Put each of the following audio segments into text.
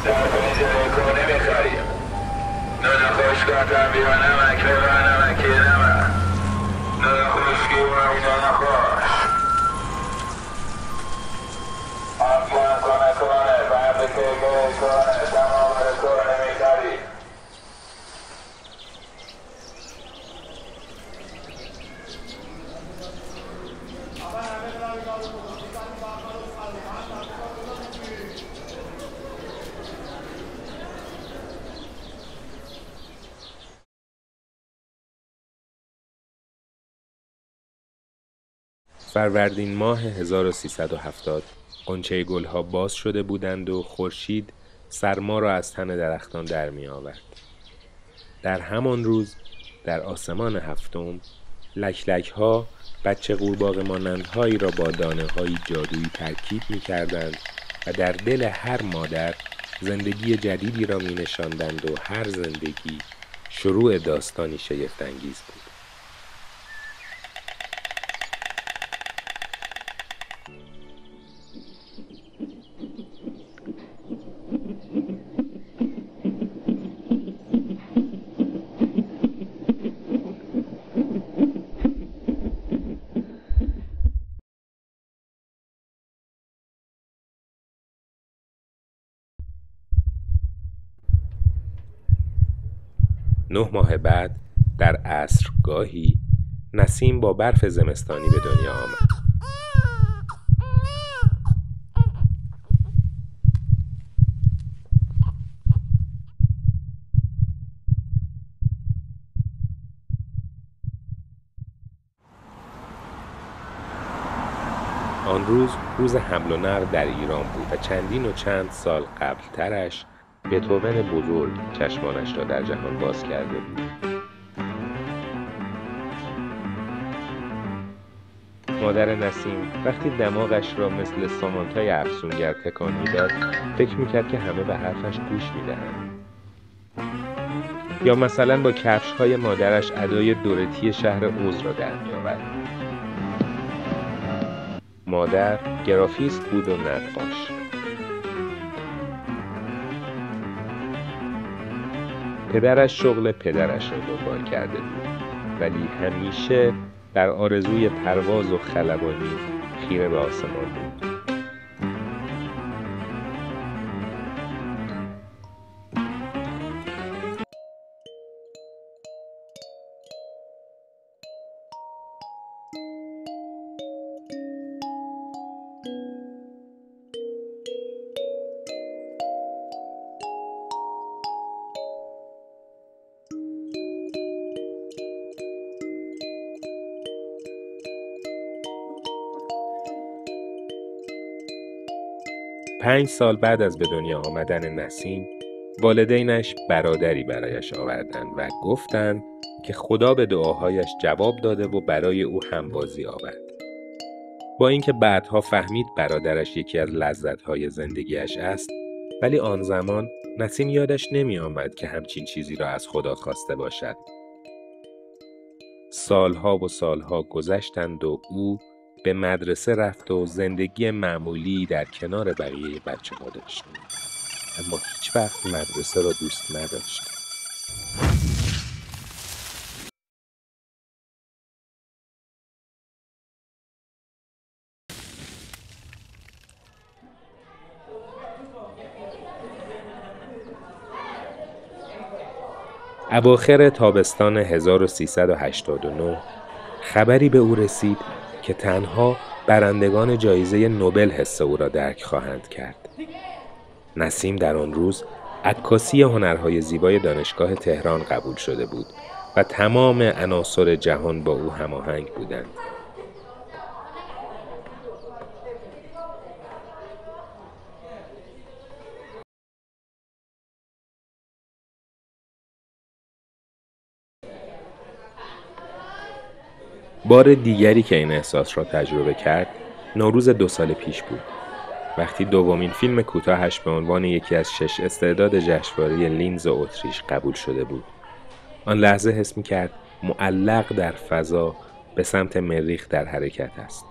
در پنجره کونه میخریم. نون خشکا تنبیه نمک ببر نمکی نمک. نون خشکی بای نون خوش. آفیان کنه کنه فرد که کنه تمام کنه میخریم. فروردین ماه 1370 غنچه گلها باز شده بودند و خورشید سرما را از تن درختان در می آورد. در همان روز در آسمان هفتم لکلک ها بچه قورباغه مانندهایی را با دانه های جادویی ترکیب می کردند و در دل هر مادر زندگی جدیدی را می نشاندند و هر زندگی شروع داستانی شگفت‌انگیز بود. نه ماه بعد در عصرگاهی نسیم با برف زمستانی به دنیا آمد. آن روز حمل و نقل در ایران بود و چندین و چند سال قبل ترش بتهوون بزرگ چشمانش را در جهان باز کرده بود. مادر نسیم وقتی دماغش را مثل سامانتای افسونگر تکان میداد فکر میکرد که همه به حرفش گوش میدهند. یا مثلا با کفش‌های مادرش ادای دورتی شهر اوز را در میآورد. مادر گرافیست بود و نقاش. پدرش شغل پدرش را دنبال کرده بود ولی همیشه در آرزوی پرواز و خلبانی خیره به آسمان بود. پنج سال بعد از به دنیا آمدن نسیم والدینش برادری برایش آوردند و گفتند که خدا به دعاهایش جواب داده و برای او همبازی آورد. با اینکه بعدها فهمید برادرش یکی از لذت‌های زندگیش است، ولی آن زمان نسیم یادش نمی آمد که همچین چیزی را از خدا خواسته باشد. سالها و سالها گذشتند و او به مدرسه رفت و زندگی معمولی در کنار بقیه بچه‌ها داشت. اما هیچ وقت مدرسه را دوست نداشت. اواخر تابستان 1389 خبری به او رسید که تنها برندگان جایزه نوبل حس او را درک خواهند کرد. نسیم در آن روز عکاسی هنرهای زیبای دانشگاه تهران قبول شده بود و تمام عناصر جهان با او هماهنگ بودند. بار دیگری که این احساس را تجربه کرد نوروز 2 سال پیش بود، وقتی دومین فیلم کوتاهش به عنوان یکی از 6 استعداد جشنواره لینز اتریش قبول شده بود. آن لحظه حس می‌کرد معلق در فضا به سمت مریخ در حرکت است.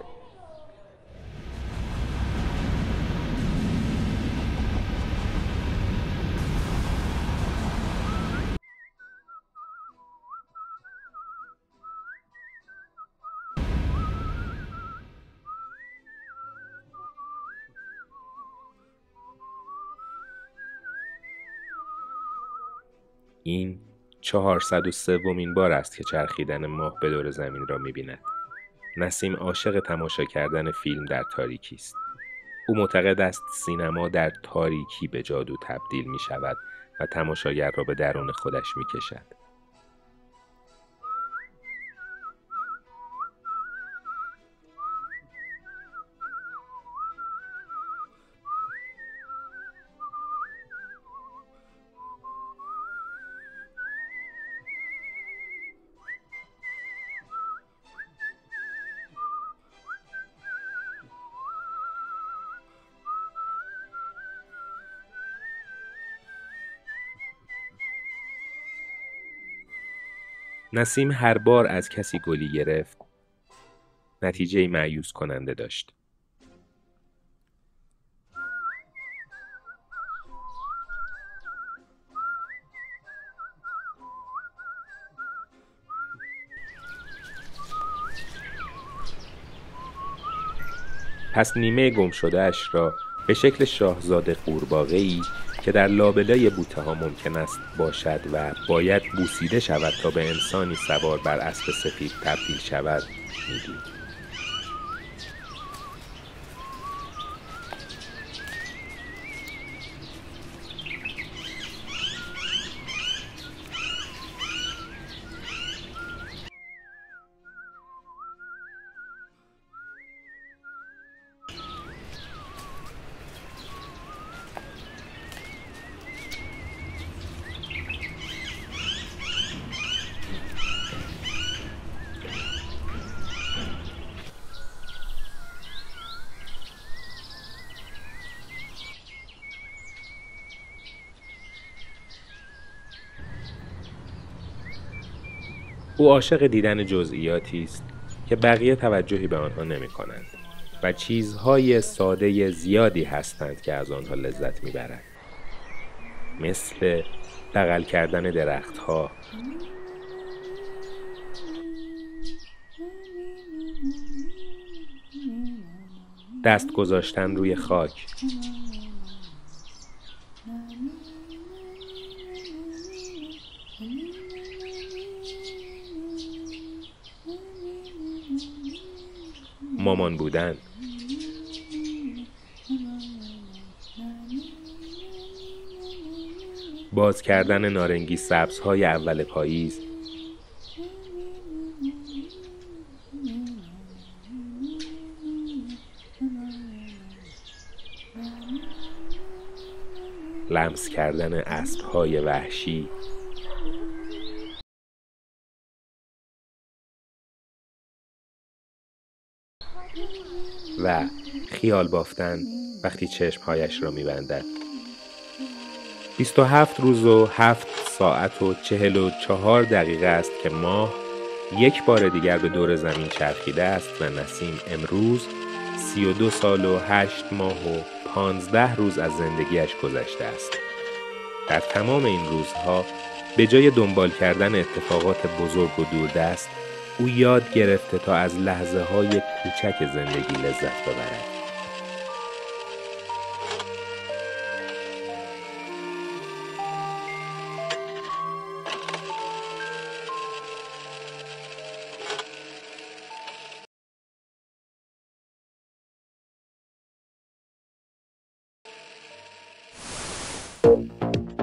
این 403مین بار است که چرخیدن ماه به دور زمین را می‌بیند. نسیم عاشق تماشا کردن فیلم در تاریکی است. او معتقد است سینما در تاریکی به جادو تبدیل می‌شود و تماشاگر را به درون خودش می‌کشد. نسیم هر بار از کسی گلی گرفت، نتیجه مایوس کننده داشت. پس نیمه گم شده اش را به شکل شاهزاده قورباغه‌ای که در لابلای بوته ها ممکن است باشد و باید بوسیده شود تا به انسانی سوار بر اسب سفید تبدیل شود می‌دید. او عاشق دیدن جزئیاتی است که بقیه توجهی به آنها نمی‌کنند و چیزهای ساده زیادی هستند که از آنها لذت می‌برد. مثل بغل کردن درختها، دست گذاشتن روی خاک، مامان بودن، باز کردن نارنگی سبزهای اول پاییز، لمس کردن اسبهای وحشی، و خیال بافتن وقتی چشمهایش را می‌بندد. 27 روز و 7 ساعت و 44 دقیقه است که ماه یک بار دیگر به دور زمین چرخیده است و نسیم امروز 32 سال و 8 ماه و 15 روز از زندگیش گذشته است. در تمام این روزها به جای دنبال کردن اتفاقات بزرگ و دوردست، او یاد گرفته تا از لحظه‌های کوچک زندگی لذت ببرد.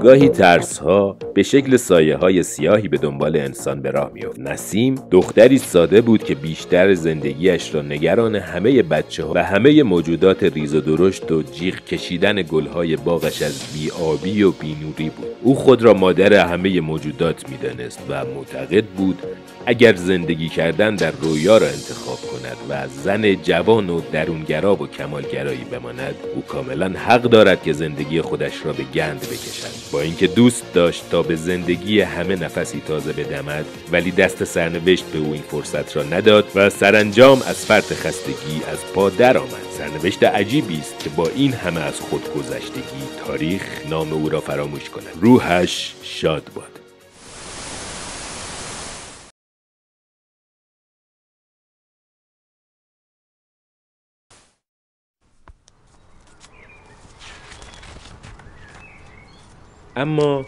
گاهی ترس‌ها به شکل سایه‌های سیاهی به دنبال انسان به راه می‌افتند. نسیم دختری ساده بود که بیشتر زندگیش را نگران همه بچه‌ها و همه موجودات ریز و درشت و جیغ کشیدن گل‌های باغش از بی‌آبی و بی‌نوری بود. او خود را مادر همه موجودات می‌دانست و معتقد بود اگر زندگی کردن در رویا را انتخاب کند و زن جوان و درونگرا و کمالگرایی بماند، او کاملا حق دارد که زندگی خودش را به گند بکشد. با اینکه دوست داشت تا به زندگی همه نفسی تازه بدمد، ولی دست سرنوشت به او این فرصت را نداد و سرانجام از فرط خستگی از پا درآمد. سرنوشت عجیبی است که با این همه از خودگذشتگی تاریخ نام او را فراموش کند. روحش شاد باد. اما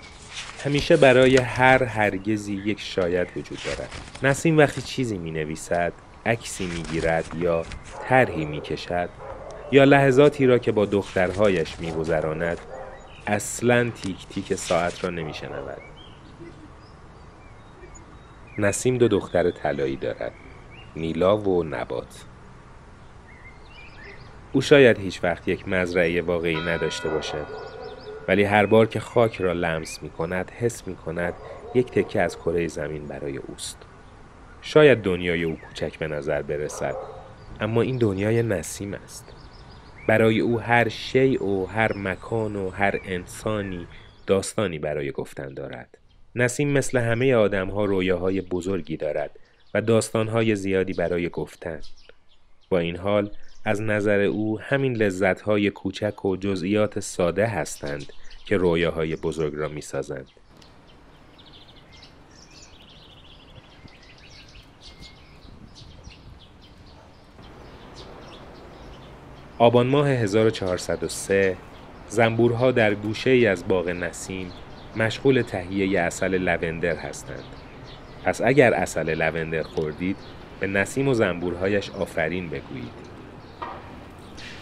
همیشه برای هر هرگزی یک شاید وجود دارد. نسیم وقتی چیزی می نویسد، عکسی می گیرد یا طرحی می کشد یا لحظاتی را که با دخترهایش می گذراند، اصلاً تیک تیک ساعت را نمی شنود. نسیم 2 دختر طلایی دارد، نیلا و نبات. او شاید هیچ وقت یک مزرعه واقعی نداشته باشد، ولی هر بار که خاک را لمس می کند، حس می کند یک تکه از کره زمین برای اوست. شاید دنیای او کوچک به نظر برسد، اما این دنیای نسیم است. برای او هر شیء و هر مکان و هر انسانی داستانی برای گفتن دارد. نسیم مثل همه آدم‌ها رویاهای بزرگی دارد و داستان‌های زیادی برای گفتن. با این حال از نظر او همین لذت‌های کوچک و جزئیات ساده هستند که رویاهای بزرگ را می‌سازند. آبان ماه 1403 زنبورها در گوشه‌ای از باغ نسیم مشغول تهیه عسل لوندر هستند. پس اگر عسل لوندر خوردید، به نسیم و زنبورهایش آفرین بگویید.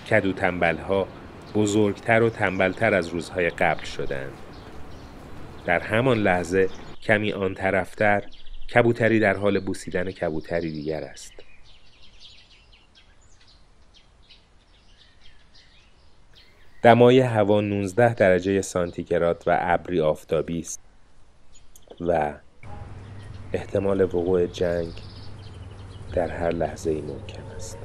کدو تنبل‌ها بزرگتر و تنبلتر از روزهای قبل شدند. در همان لحظه کمی آن طرفتر کبوتری در حال بوسیدن کبوتری دیگر است. دمای هوا 19 درجه سانتیگراد و ابری آفتابی است و احتمال وقوع جنگ در هر لحظه‌ای ممکن است.